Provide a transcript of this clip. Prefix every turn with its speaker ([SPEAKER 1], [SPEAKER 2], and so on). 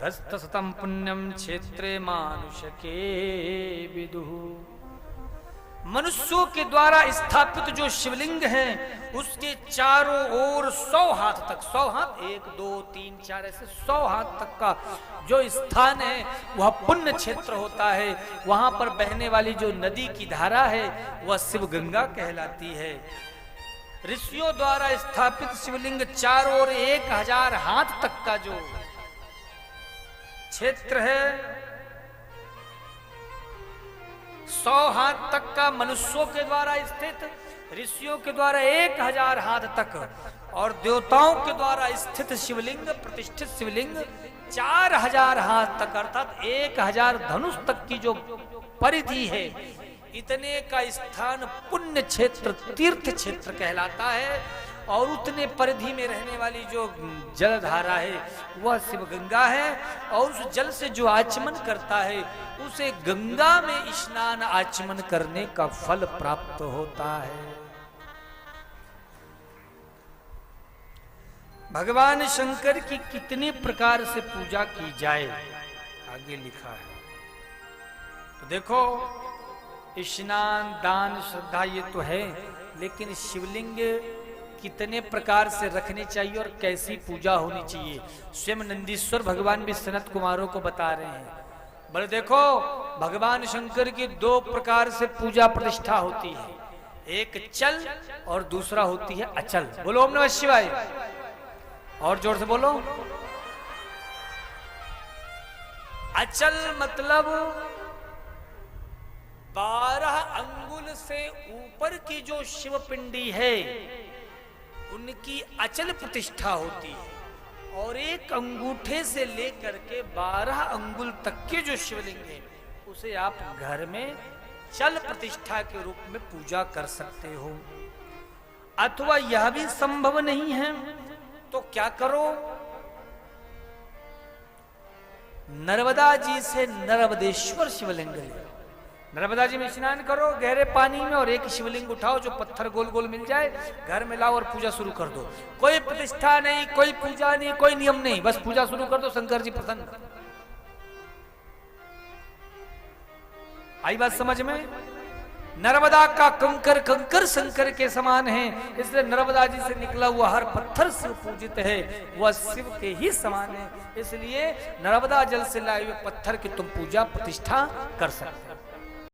[SPEAKER 1] तदस्तसतं पुण्यम क्षेत्रे मानुष के विदुः। मनुष्यों के द्वारा स्थापित जो शिवलिंग है उसके चारों ओर 100 हाथ तक, 100 हाथ, 1 2 3 4 ऐसे 100 हाथ तक का जो स्थान है वह पुण्य क्षेत्र होता है। वहां पर बहने वाली जो नदी की धारा है वह शिव गंगा कहलाती है। ऋषियों द्वारा स्थापित शिवलिंग चारों ओर 1000 हाथ तक का जो क्षेत्र है, 100 हाथ तक का मनुष्यों के द्वारा स्थित, ऋषियों के द्वारा 1000 हाथ तक और देवताओं के द्वारा स्थित शिवलिंग, प्रतिष्ठित शिवलिंग 4000 हाथ तक अर्थात 1000 धनुष तक की जो परिधि है, इतने का स्थान पुण्य क्षेत्र, तीर्थ क्षेत्र कहलाता है। और उतने परिधि में रहने वाली जो जलधारा है वह शिव गंगा है। और उस जल से जो आचमन करता है उसे गंगा में स्नान आचमन करने का फल प्राप्त होता है। भगवान शंकर की कितने प्रकार से पूजा की जाए आगे लिखा है। तो देखो, स्नान, दान, श्रद्धा ये तो है, लेकिन शिवलिंग कितने प्रकार से रखने चाहिए और कैसी पूजा होनी चाहिए स्वयं नंदीश्वर भगवान भी सनत कुमारों को बता रहे हैं। बोले देखो, भगवान शंकर की 2 प्रकार से पूजा प्रतिष्ठा होती है, एक चल और दूसरा होती है अचल। बोलो ओम नमः शिवाय, और जोर से बोलो। अचल मतलब 12 अंगुल से ऊपर की जो शिव पिंडी है उनकी अचल प्रतिष्ठा होती है, और एक अंगूठे से लेकर के 12 अंगुल तक के जो शिवलिंग है उसे आप घर में चल प्रतिष्ठा के रूप में पूजा कर सकते हो। अथवा यह भी संभव नहीं है तो क्या करो, नर्मदा जी से नर्मदेश्वर शिवलिंग ले, नर्मदा जी में स्नान करो गहरे पानी में, और एक शिवलिंग उठाओ जो पत्थर गोल गोल मिल जाए, घर में लाओ और पूजा शुरू कर दो। कोई प्रतिष्ठा नहीं, कोई पूजा नहीं, कोई नियम नहीं, बस पूजा शुरू कर दो, शंकर जी प्रसन्न। आई बात समझ में? नर्मदा का कंकर कंकर शंकर के समान है, इसलिए नर्मदा जी से निकला हुआ हर पत्थर शिव पूजित है, वह शिव के ही समान है। इसलिए नर्मदा जल से लाए हुए पत्थर की तुम पूजा प्रतिष्ठा कर सकते हो।